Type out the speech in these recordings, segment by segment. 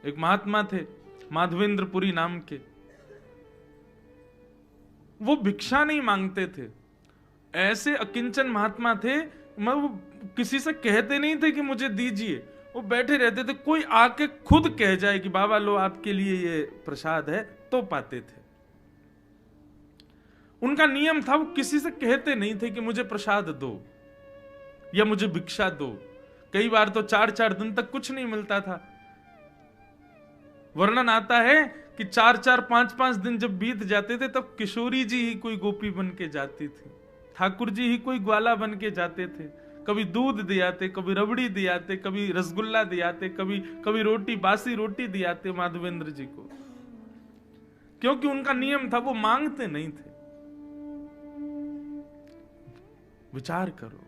एक महात्मा थे माधवेंद्रपुरी नाम के, वो भिक्षा नहीं मांगते थे, ऐसे अकिंचन महात्मा थे, वो किसी से कहते नहीं थे कि मुझे दीजिए, वो बैठे रहते थे, कोई आके खुद कह जाए कि बाबा लो आपके लिए ये प्रसाद है, तो पाते थे। उनका नियम था, वो किसी से कहते नहीं थे कि मुझे प्रसाद दो या मुझे भिक्षा दो। कई बार तो 4-4 दिन तक कुछ नहीं मिलता था। वर्णन आता है कि 4-4, 5-5 दिन जब बीत जाते थे तब किशोरी जी ही कोई गोपी बन के जाती थी, ठाकुर जी ही कोई ग्वाला बन के जाते थे। कभी दूध दियाते, कभी रबड़ी दियाते, कभी रसगुल्ला दियाते, कभी रोटी, बासी रोटी दियाते माधवेंद्र जी को, क्योंकि उनका नियम था, वो मांगते नहीं थे। विचार करो,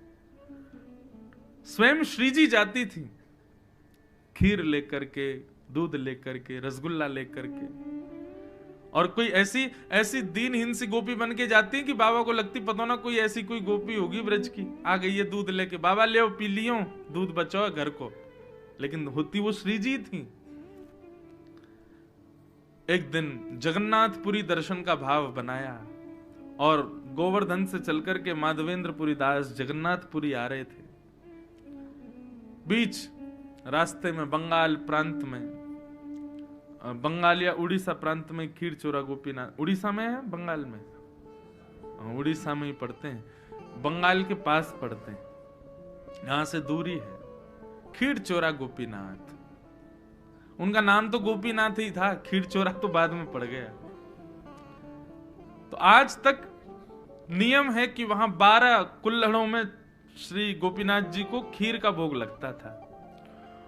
स्वयं श्री जी जाती थी खीर लेकर के, दूध लेकर के, रसगुल्ला लेकर के, और कोई ऐसी दीनहीन सी गोपी बन के जाती कि बाबा को लगती पता ना कोई ऐसी कोई गोपी होगी ब्रज की, आ गई है दूध लेके, बाबा ले पी लियो, दूध बचाओ घर को, लेकिन होती वो श्री जी थी। एक दिन जगन्नाथपुरी दर्शन का भाव बनाया और गोवर्धन से चलकर के माधवेंद्रपुरी दास जगन्नाथपुरी आ रहे थे। बीच रास्ते में बंगाल प्रांत में, बंगाल या उड़ीसा प्रांत में खीर चोरा गोपीनाथ, उड़ीसा में है बंगाल में, उड़ीसा में ही पड़ते हैं, बंगाल के पास पड़ते हैं, यहां से दूरी है। खीर चोरा गोपीनाथ, उनका नाम तो गोपीनाथ ही था, खीर चोरा तो बाद में पड़ गया। तो आज तक नियम है कि वहां 12 कुल्हड़ों में श्री गोपीनाथ जी को खीर का भोग लगता था,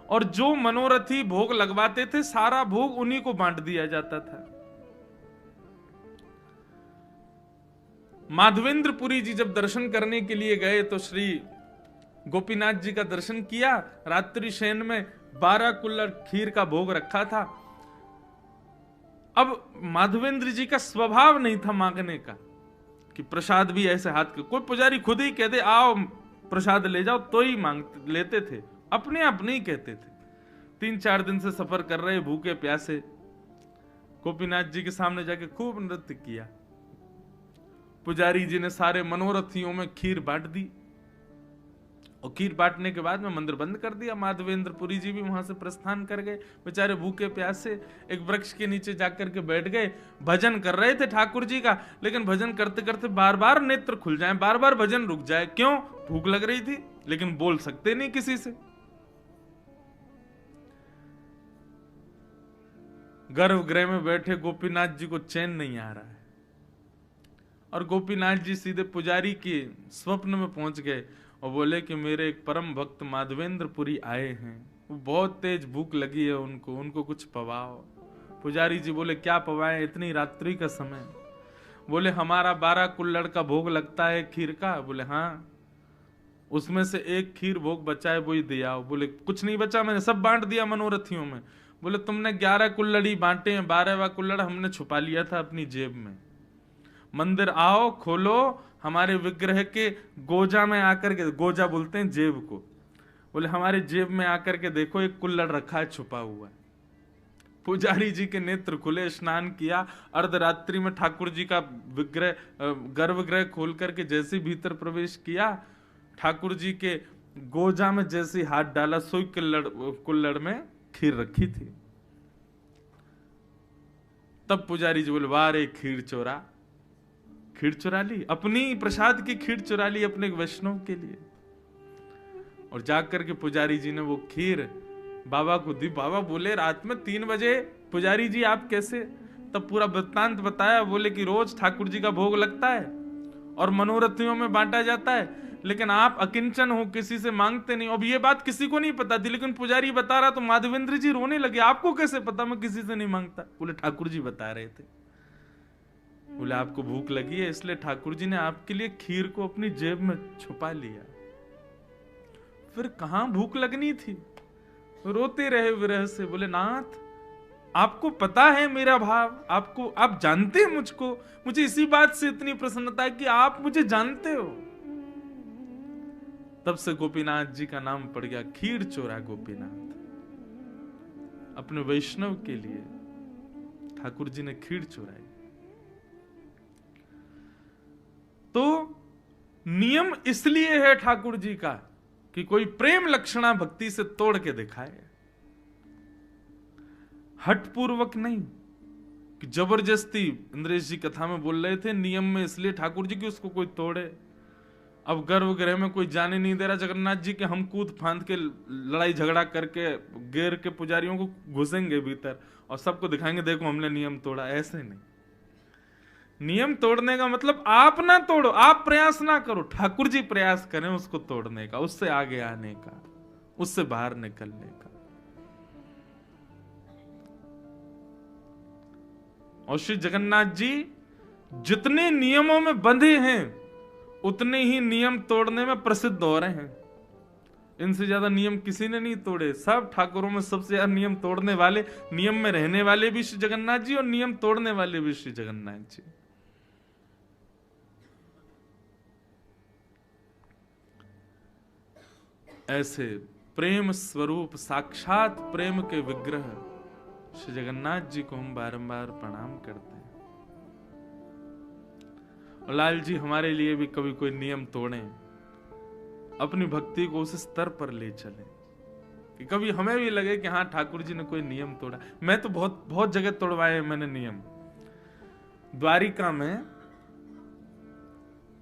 और जो मनोरथी भोग लगवाते थे सारा भोग उन्हीं को बांट दिया जाता था। माधवेंद्रपुरी जी जब दर्शन करने के लिए गए तो श्री गोपीनाथ जी का दर्शन किया, रात्रि शयन में 12 कुल्हड़ खीर का भोग रखा था। अब माधवेंद्र जी का स्वभाव नहीं था मांगने का कि प्रसाद भी ऐसे हाथ के, कोई पुजारी खुद ही कहते आओ प्रसाद ले जाओ तो ही मांगते लेते थे, अपने आप नहीं कहते थे। 3-4 दिन से सफर कर रहे भूखे प्यासे, गोपीनाथ जी के सामने जाके खूब नृत्य किया। पुजारी जी ने सारे मनोरथियों में खीर बांट दी, और खीर बांटने के बाद में मंदिर बंद कर दिया। माधवेंद्रपुरी जी भी वहां से प्रस्थान कर गए, बेचारे भूखे प्यासे एक वृक्ष के नीचे जाकर के बैठ गए। भजन कर रहे थे ठाकुर जी का, लेकिन भजन करते करते बार बार नेत्र खुल जाए, बार बार भजन रुक जाए। क्यों? भूख लग रही थी, लेकिन बोल सकते नहीं किसी से। गर्भगृह में बैठे गोपीनाथ जी को चैन नहीं आ रहा है, और गोपीनाथ जी सीधे पुजारी के स्वप्न में पहुंच गए और बोले कि मेरे एक परम भक्त माधवेंद्रपुरी आए हैं, वो बहुत तेज भूख लगी है उनको कुछ पवाओ। पुजारी जी बोले क्या पवाएं इतनी रात्रि का समय? बोले हमारा 12 कुल्हड़ का भोग लगता है खीर का। बोले हाँ, उसमें से एक खीर भोग बचा है, वही दे आओ। बोले कुछ नहीं बचा, मैंने सब बांट दिया मनोरथियों में। बोले तुमने 11 कुल्हड़ ही बांटे हैं, 12वां कुल्हड़ हमने छुपा लिया था अपनी जेब में। मंदिर आओ, खोलो, हमारे विग्रह के गोजा में आकर के, गोजा बोलते हैं जेब को, बोले हमारे जेब में आकर के देखो एक कुल्हड़ रखा है छुपा हुआ है। पुजारी जी के नेत्र खुले, स्नान किया, अर्धरात्रि में ठाकुर जी का विग्रह गर्भगृह खोल करके जैसे भीतर प्रवेश किया, ठाकुर जी के गोजा में जैसे हाथ डाला, सोई कुल्हड़ में खीर रखी थी। तब पुजारी जी बोले वाह रे खीर चोरा, खीर चुरा ली, अपनी प्रसाद की खीर चुरा ली अपने वैष्णव के लिए। और जाकर के पुजारी जी ने वो खीर बाबा को दी। बाबा बोले रात में 3 बजे पुजारी जी आप कैसे? तब पूरा वृत्तांत बताया। बोले कि रोज ठाकुर जी का भोग लगता है और मनोरथियों में बांटा जाता है, लेकिन आप अकिंचन हो, किसी से मांगते नहीं। अब ये बात किसी को नहीं पता थी, लेकिन पुजारी बता रहा तो माधवेंद्र जी रोने लगे, आपको कैसे पता मैं किसी से नहीं मांगता? बोले ठाकुर जी बता रहे थे। बोले आपको भूख लगी है इसलिए ठाकुर जी ने आपके लिए खीर को अपनी जेब में छुपा लिया। फिर कहां भूख लगनी थी, रोते रहे विरह से। बोले नाथ आपको पता है मेरा भाव, आपको, आप जानते हैं मुझको, मुझे इसी बात से इतनी प्रसन्नता है कि आप मुझे जानते हो। तब से गोपीनाथ जी का नाम पड़ गया खीर चोरा गोपीनाथ। अपने वैष्णव के लिए ठाकुर जी ने खीर चुराई। तो नियम इसलिए है ठाकुर जी का कि कोई प्रेम लक्षणा भक्ति से तोड़ के दिखाए, हठपूर्वक नहीं कि जबरदस्ती। इंद्रेश जी कथा में बोल रहे थे नियम में इसलिए ठाकुर जी की उसको कोई तोड़े। अब गर्भगृह में कोई जाने नहीं दे रहा जगन्नाथ जी के, हम कूद फांद के लड़ाई झगड़ा करके गेर के पुजारियों को घुसेंगे भीतर और सबको दिखाएंगे देखो हमने नियम तोड़ा। ऐसे नहीं, नियम तोड़ने का मतलब आप ना तोड़ो, आप प्रयास ना करो, ठाकुर जी प्रयास करें उसको तोड़ने का, उससे आगे आने का, उससे बाहर निकलने का। और श्री जगन्नाथ जी जितने नियमों में बंधे हैं उतने ही नियम तोड़ने में प्रसिद्ध हो रहे हैं। इनसे ज्यादा नियम किसी ने नहीं तोड़े। सब ठाकुरों में सबसे ज्यादा नियम तोड़ने वाले, नियम में रहने वाले भी श्री जगन्नाथ जी और नियम तोड़ने वाले भी श्री जगन्नाथ जी। ऐसे प्रेम स्वरूप साक्षात प्रेम के विग्रह श्री जगन्नाथ जी को हम बारंबार प्रणाम करते हैं। और लाल जी हमारे लिए भी कभी कोई नियम तोड़े, अपनी भक्ति को उस स्तर पर ले चले कि कभी हमें भी लगे कि हाँ ठाकुर जी ने कोई नियम तोड़ा। मैं तो बहुत बहुत जगह तोड़वाए मैंने नियम। द्वारिका में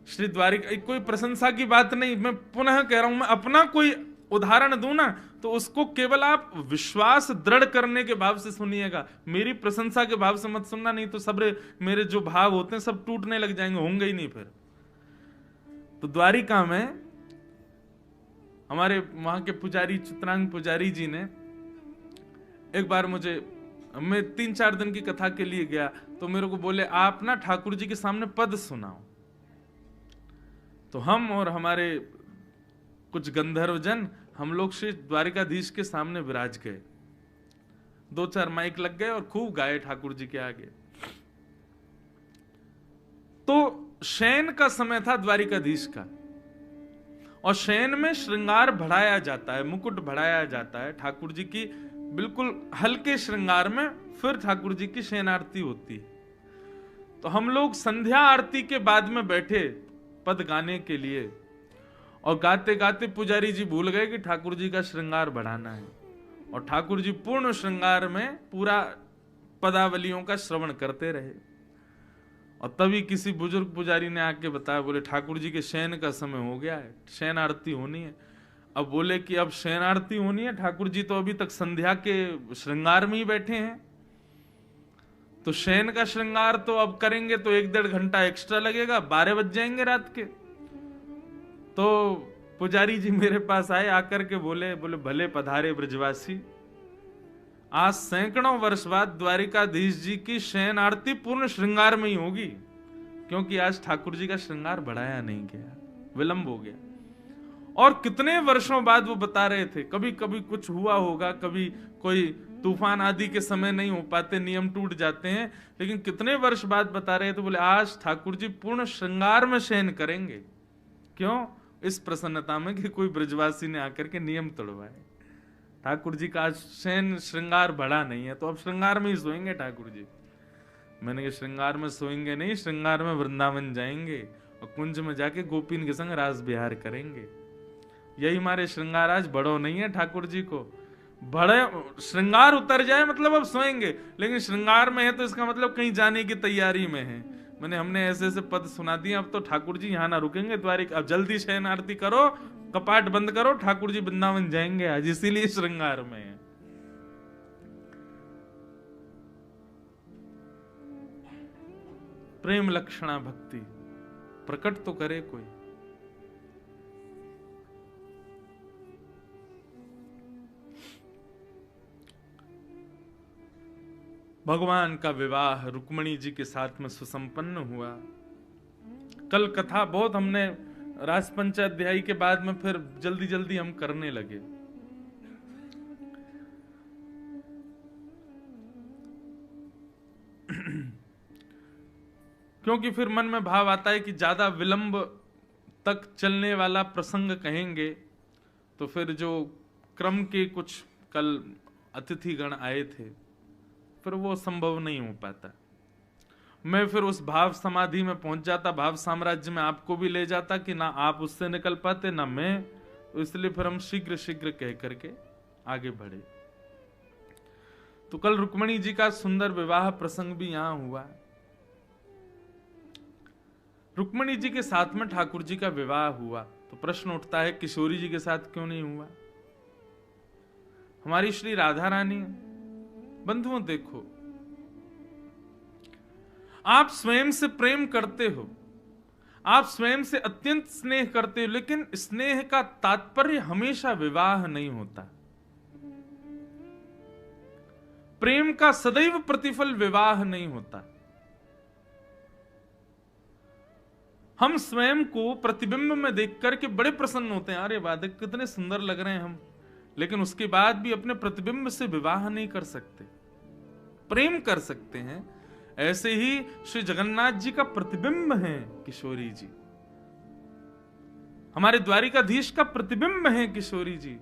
श्री द्वारिका, कोई प्रशंसा की बात नहीं, मैं पुनः कह रहा हूं, मैं अपना कोई उदाहरण दूं ना तो उसको केवल आप विश्वास दृढ़ करने के भाव से सुनिएगा, मेरी प्रशंसा के भाव से मत सुनना, नहीं तो सब मेरे जो भाव होते हैं सब टूटने लग जाएंगे, होंगे ही नहीं फिर। तो द्वारिका में हमारे वहां के पुजारी चित्रांग पुजारी जी ने एक बार मुझे, मैं 3-4 दिन की कथा के लिए गया तो मेरे को बोले आप ना ठाकुर जी के सामने पद सुनाओ। तो हम और हमारे कुछ गंधर्व जन, हम लोग श्री द्वारिकाधीश के सामने विराज गए, 2-4 माइक लग गए और खूब गाए ठाकुर जी के आगे। तो शयन का समय था द्वारिकाधीश का, और शयन में श्रृंगार बढ़ाया जाता है, मुकुट बढ़ाया जाता है ठाकुर जी की, बिल्कुल हल्के श्रृंगार में फिर ठाकुर जी की शयन आरती होती है। तो हम लोग संध्या आरती के बाद में बैठे पद गाने के लिए, और गाते गाते पुजारी जी भूल गए कि ठाकुर जी का श्रृंगार बढ़ाना है, और ठाकुर जी पूर्ण श्रृंगार में पूरा पदावलियों का श्रवण करते रहे। और तभी किसी बुजुर्ग पुजारी ने आके बताया, बोले ठाकुर जी के शयन का समय हो गया है, शयन आरती होनी है। अब बोले कि अब शयन आरती होनी है, ठाकुर जी तो अभी तक संध्या के श्रृंगार में ही बैठे हैं, तो शयन का श्रृंगार तो अब करेंगे तो 1-1.5 घंटा एक्स्ट्रा लगेगा, 12 बज जाएंगे रात के। तो पुजारी जी मेरे पास आए, आकर के बोले भले पधारे ब्रजवासी, आज सैकड़ों वर्ष बाद द्वारिकाधीश जी की शयन आरती पूर्ण श्रृंगार में ही होगी, क्योंकि आज ठाकुर जी का श्रृंगार बढ़ाया नहीं गया, विलंब हो गया। और कितने वर्षों बाद वो बता रहे थे, कभी कभी कुछ हुआ होगा, कभी कोई तूफान आदि के समय नहीं हो पाते, नियम टूट जाते हैं, लेकिन कितने वर्ष बाद बता रहे थे, बोले आज ठाकुर जी पूर्ण श्रृंगार में शयन करेंगे। क्यों? इस प्रसन्नता में कि कोई ब्रजवासी ने आकर के नियम तोड़वाए। ठाकुर जी का आज शयन श्रृंगार बढ़ा नहीं है, तो अब श्रृंगार में ही सोएंगे ठाकुर जी। मैंने कहा श्रृंगार में सोएंगे नहीं, श्रृंगार में वृंदावन जाएंगे और कुंज में जाके गोपीन के संग रास विहार करेंगे। यही हमारे श्रृंगार आज बड़ो नहीं है ठाकुर जी को, बड़े श्रृंगार उतर जाए मतलब अब सोएंगे, लेकिन श्रृंगार में है तो इसका मतलब कहीं जाने की तैयारी में है। हमने ऐसे ऐसे पद सुना दिए, अब तो ठाकुर जी यहाँ ना रुकेंगे द्वारिका, अब जल्दी शयन आरती करो, कपाट बंद करो, ठाकुर जी वृंदावन जाएंगे आज, इसीलिए श्रृंगार में है। प्रेम लक्षणा भक्ति प्रकट तो करे कोई। भगवान का विवाह रुक्मणी जी के साथ में सुसंपन्न हुआ। कल कथा बहुत हमने रास पंचाध्यायी के बाद में फिर जल्दी जल्दी हम करने लगे। क्योंकि फिर मन में भाव आता है कि ज्यादा विलंब तक चलने वाला प्रसंग कहेंगे तो फिर जो क्रम के कुछ कल अतिथिगण आए थे, फिर वो संभव नहीं हो पाता। मैं फिर उस भाव समाधि में पहुंच जाता, भाव साम्राज्य में आपको भी ले जाता कि ना आप उससे निकल पाते ना मैं, तो इसलिए फिर हम शीघ्र शीघ्र कह करके आगे बढ़े। तो कल रुक्मणी जी का सुंदर विवाह प्रसंग भी यहां हुआ। रुक्मणी जी के साथ में ठाकुर जी का विवाह हुआ, तो प्रश्न उठता है किशोरी जी के साथ क्यों नहीं हुआ? हमारी श्री राधा रानी, बंधुओं देखो, आप स्वयं से प्रेम करते हो, आप स्वयं से अत्यंत स्नेह करते हो, लेकिन स्नेह का तात्पर्य हमेशा विवाह नहीं होता। प्रेम का सदैव प्रतिफल विवाह नहीं होता। हम स्वयं को प्रतिबिंब में देख करके बड़े प्रसन्न होते हैं, अरे वाह कितने सुंदर लग रहे हैं हम, लेकिन उसके बाद भी अपने प्रतिबिंब से विवाह नहीं कर सकते। प्रेम कर सकते हैं। ऐसे ही श्री जगन्नाथ जी का प्रतिबिंब है किशोरी जी, हमारे द्वारिकाधीश का प्रतिबिंब है किशोरी जी,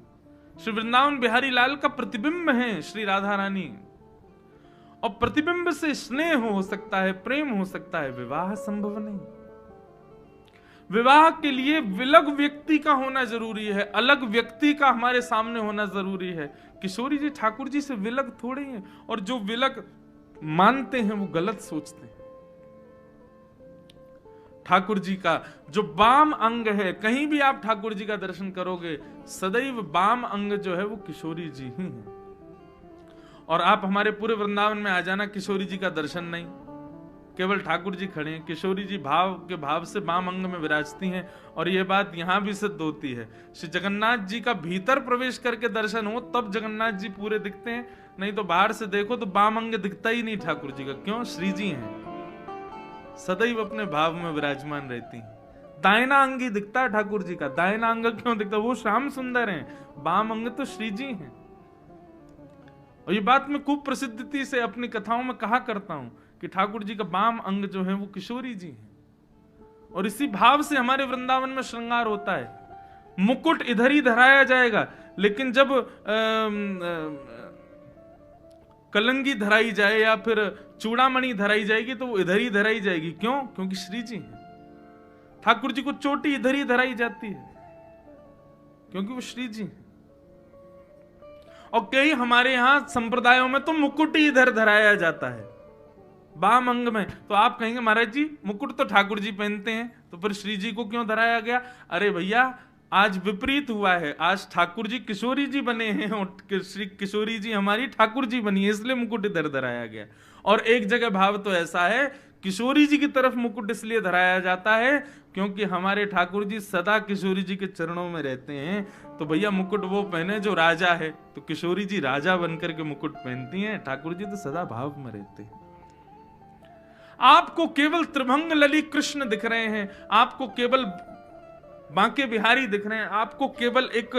श्री वृंदावन बिहारी लाल का प्रतिबिंब है श्री राधा रानी। और प्रतिबिंब से स्नेह हो सकता है, प्रेम हो सकता है, विवाह संभव नहीं। विवाह के लिए विलग व्यक्ति का होना जरूरी है, अलग व्यक्ति का हमारे सामने होना जरूरी है। किशोरी जी ठाकुर जी से विलग थोड़े हैं, और जो विलग मानते हैं वो गलत सोचते हैं। ठाकुर जी का जो वाम अंग है, कहीं भी आप ठाकुर जी का दर्शन करोगे सदैव वाम अंग जो है वो किशोरी जी ही है। और आप हमारे पूरे वृंदावन में आ जाना, किशोरी जी का दर्शन नहीं, केवल ठाकुर जी खड़े हैं। किशोरी जी भाव के भाव से वाम अंग में विराजती हैं, और यह बात यहां भी सिद्ध होती है। श्री जगन्नाथ जी का भीतर प्रवेश करके दर्शन हो तब जगन्नाथ जी पूरे दिखते हैं, नहीं तो बाहर से देखो तो वाम अंग दिखता ही नहीं ठाकुर जी का। क्यों? श्री जी हैं, सदैव अपने भाव में विराजमान रहती हैं। दाहिना अंग ही दिखता है ठाकुर जी का, दाहिना अंग क्यों दिखता? वो श्याम सुंदर हैं, वाम अंग तो श्री जी हैं। और ये बात मैं खूब प्रसिद्धति से अपनी कथाओं में कहा करता हूं कि ठाकुर जी का वाम अंग जो है वो किशोरी जी हैं। और इसी भाव से हमारे वृंदावन में श्रृंगार होता है। मुकुट इधर ही धराया जाएगा, लेकिन जब कलंगी धराई जाए या फिर चूड़ामणि धराई जाएगी तो वो इधर ही धराई जाएगी। क्यों? क्योंकि श्री जी हैं। ठाकुर जी को चोटी इधर ही धराई जाती है क्योंकि वो श्री जी हैं। और कई हमारे यहां संप्रदायों में तो मुकुट ही इधर धराया जाता है वाम अंग में। तो आप कहेंगे महाराज जी मुकुट तो ठाकुर जी पहनते हैं, तो फिर श्री जी को क्यों धराया गया? अरे भैया आज विपरीत हुआ है, आज ठाकुर जी किशोरी जी बने हैं और श्री किशोरी जी हमारी ठाकुर जी बनी है, इसलिए मुकुट इधर धराया गया। और एक जगह भाव तो ऐसा है, किशोरी जी की तरफ मुकुट इसलिए धराया जाता है क्योंकि हमारे ठाकुर जी सदा किशोरी जी के चरणों में रहते हैं। तो भैया मुकुट वो पहने जो राजा है, तो किशोरी जी राजा बनकर के मुकुट पहनती हैं, ठाकुर जी तो सदा भाव में रहते हैं। आपको केवल त्रिभंग लली कृष्ण दिख रहे हैं, आपको केवल बांके बिहारी दिख रहे हैं, आपको केवल एक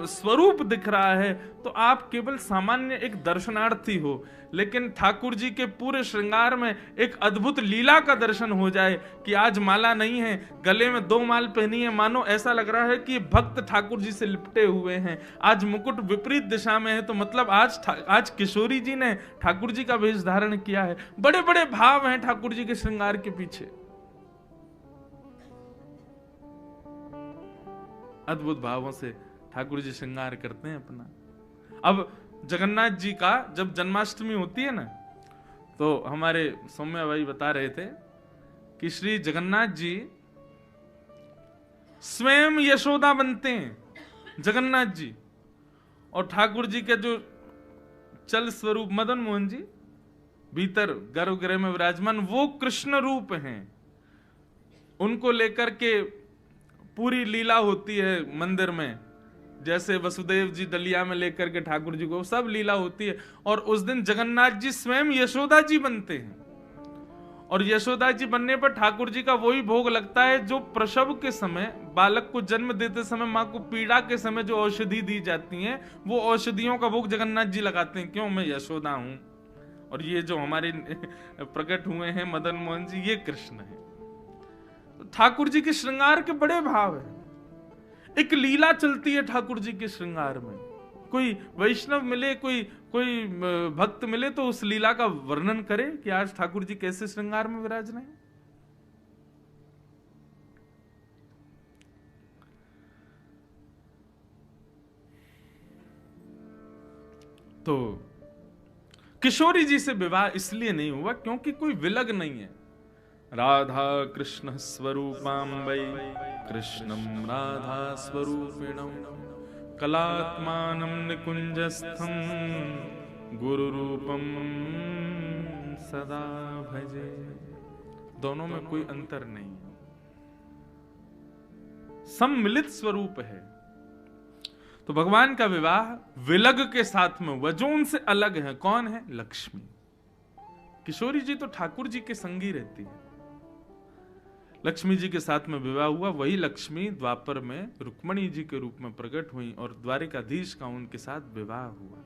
स्वरूप दिख रहा है, तो आप केवल सामान्य एक दर्शनार्थी हो। लेकिन ठाकुर जी के पूरे श्रृंगार में एक अद्भुत लीला का दर्शन हो जाए कि आज माला नहीं है, गले में 2 माल पहनी है, मानो ऐसा लग रहा है कि भक्त ठाकुर जी से लिपटे हुए हैं। आज मुकुट विपरीत दिशा में है, तो मतलब आज किशोरी जी ने ठाकुर जी का वेश धारण किया है। बड़े बड़े भाव हैं ठाकुर जी के श्रृंगार के पीछे, अद्भुत भावों से ठाकुर जी श्रृंगार करते हैं अपना। अब जगन्नाथ जी का जब जन्माष्टमी होती है ना, तो हमारे सौम्या भाई बता रहे थे कि श्री जगन्नाथ जी स्वयं यशोदा बनते हैं जगन्नाथ जी, और ठाकुर जी के जो चल स्वरूप मदन मोहन जी भीतर गर्भगृह में विराजमान वो कृष्ण रूप हैं। उनको लेकर के पूरी लीला होती है मंदिर में, जैसे वसुदेव जी दलिया में लेकर के ठाकुर जी को, सब लीला होती है। और उस दिन जगन्नाथ जी स्वयं यशोदा जी बनते हैं, और यशोदा जी बनने पर ठाकुर जी का वही भोग लगता है जो प्रसव के समय, बालक को जन्म देते समय, माँ को पीड़ा के समय जो औषधि दी जाती है, वो औषधियों का भोग जगन्नाथ जी लगाते हैं। क्यों? मैं यशोदा हूं, और ये जो हमारे प्रकट हुए हैं मदन मोहन जी, ये कृष्ण है। ठाकुर जी के श्रृंगार के बड़े भाव हैं। एक लीला चलती है ठाकुर जी के श्रृंगार में, कोई वैष्णव मिले, कोई कोई भक्त मिले तो उस लीला का वर्णन करे कि आज ठाकुर जी कैसे श्रृंगार में विराज रहे हैं। तो किशोरी जी से विवाह इसलिए नहीं हुआ क्योंकि कोई विलग नहीं है। राधा कृष्ण स्वरूपाम्बै कृष्णम राधा स्वरूपिणम कलात्मानं निकुंजस्थम गुरु रूपम सदा भजे। दोनों में कोई अंतर नहीं है, सम्मिलित स्वरूप है। तो भगवान का विवाह विलग के साथ में हुआ, जो उनसे अलग है। कौन है? लक्ष्मी। किशोरी जी तो ठाकुर जी के संगी रहती है, लक्ष्मी जी के साथ में विवाह हुआ। वही लक्ष्मी द्वापर में रुक्मणी जी के रूप में प्रकट हुई और द्वारिकाधीश का उनके साथ विवाह हुआ।